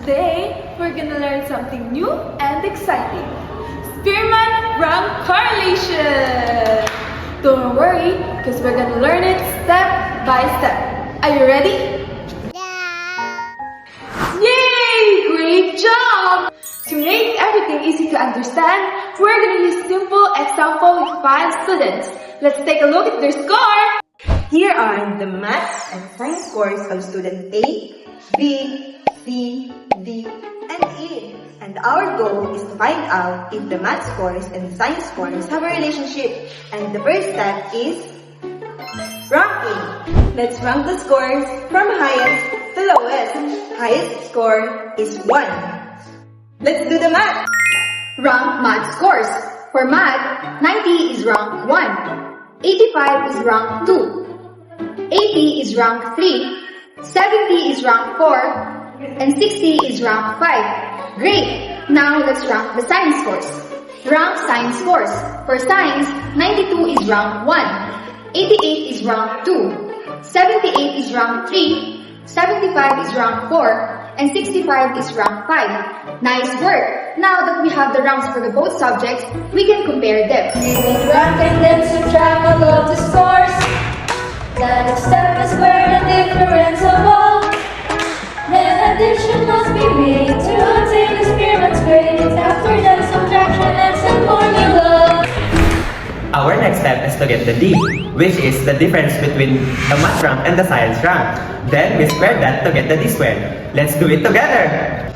Today, we're gonna learn something new and exciting. Spearman-Rank correlation! Don't worry, because we're gonna learn it step by step. Are you ready? Yay! Great job! To make everything easy to understand, we're gonna use simple example with 5 students. Let's take a look at their score! Here are the maths and science scores of student A, B, C, D, and E. And our goal is to find out if the math scores and science scores have a relationship. And the first step is ranking. Let's rank the scores from highest to lowest. Highest score is 1. Let's do the math. Rank math scores. For math, 90 is rank 1, 85 is rank 2, 80 is rank 3, 70 is rank 4, and 60 is rank 5. Great! Now let's rank the science scores. Rank science scores. For science, 92 is rank 1, 88 is rank 2, 78 is rank 3, 75 is rank 4, and 65 is rank 5. Nice work! Now that we have the ranks for the both subjects, we can compare them. We will rank and then subtract all of the scores. The next step is where the difference of all. Then addition must be made to obtain the Spearman's grade. After that, subtraction and some formula. Our next step is to get the D, which is the difference between the math rank and the science rank. Then we square that to get the D squared. Let's do it together!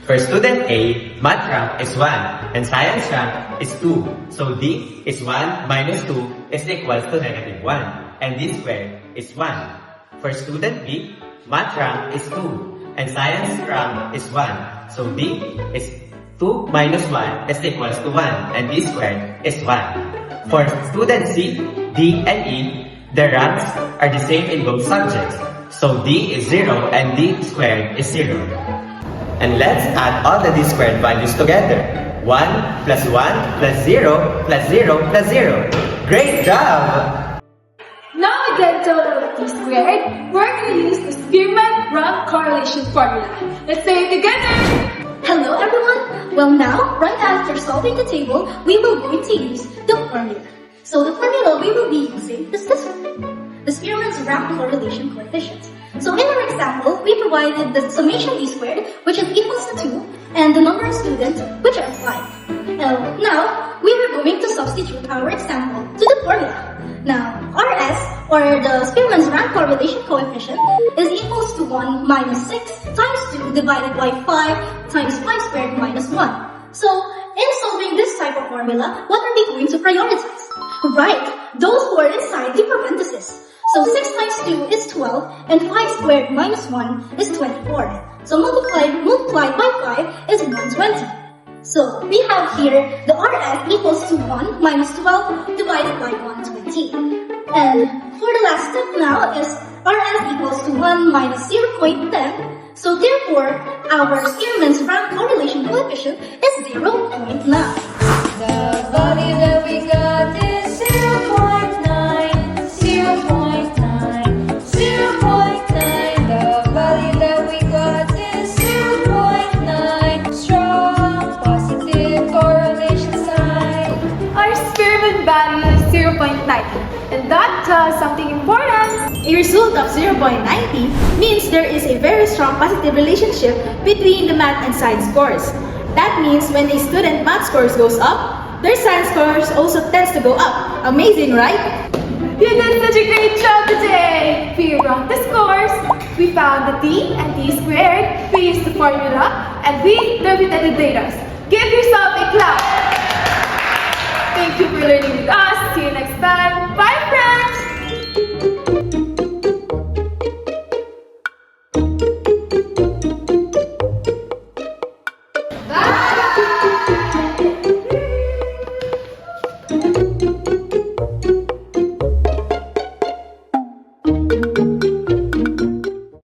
For student A, math rank is 1 and science rank is 2. So D is 1 minus 2 is equals to negative 1. And D squared is 1. For student B, math rank is 2 and science rank is 1. So D is 2 minus 1 is equals to 1 and D squared is 1. For student C, D and E, the ranks are the same in both subjects. So D is 0 and D squared is 0. And let's add all the D squared values together. 1 plus 1 plus 0 plus 0 plus 0. Great job! Now we get total of T squared, we're gonna use the Spearman-Rank correlation formula. Let's say it together! Hello everyone! Well now, right after solving the table, we will going to use the formula. So the formula we will be using is this one, the Spearman's rank correlation coefficient. So in our example, we provided the summation D squared, which is equals to 2, and the number of students, which are 5. Now, we are going to substitute our example to the formula. Now, RS, or the Spearman's rank correlation coefficient, is equals to 1 minus 6 times 2 divided by 5 times 5 squared minus 1. So, in solving this type of formula, what are we going to prioritize? Right, those who are inside the parentheses. So 6 times 2 is 12, and 5 squared minus 1 is 24. So multiplied by 5 is 120. So we have here the RS equals to 1 minus 12 divided by 120. And for the last step now is RS equals to 1 minus 0.10. So therefore, our Spearman's rank correlation coefficient is 0.9. The value that we got is 0.9, 0.9, 0.9. The value that we got is 0.9. Strong positive correlation sign. Our Spearman value is 0.90, and that tells us something important. A result of 0.90 means there is a very strong positive relationship between the math and science scores. That means when a student math scores goes up, their science scores also tends to go up. Amazing, right? You did such a great job today! We ranked the scores, we found the D and D squared, we used the formula, and we interpreted the data. Give yourself a clap! Thank you for learning with us. See you next time.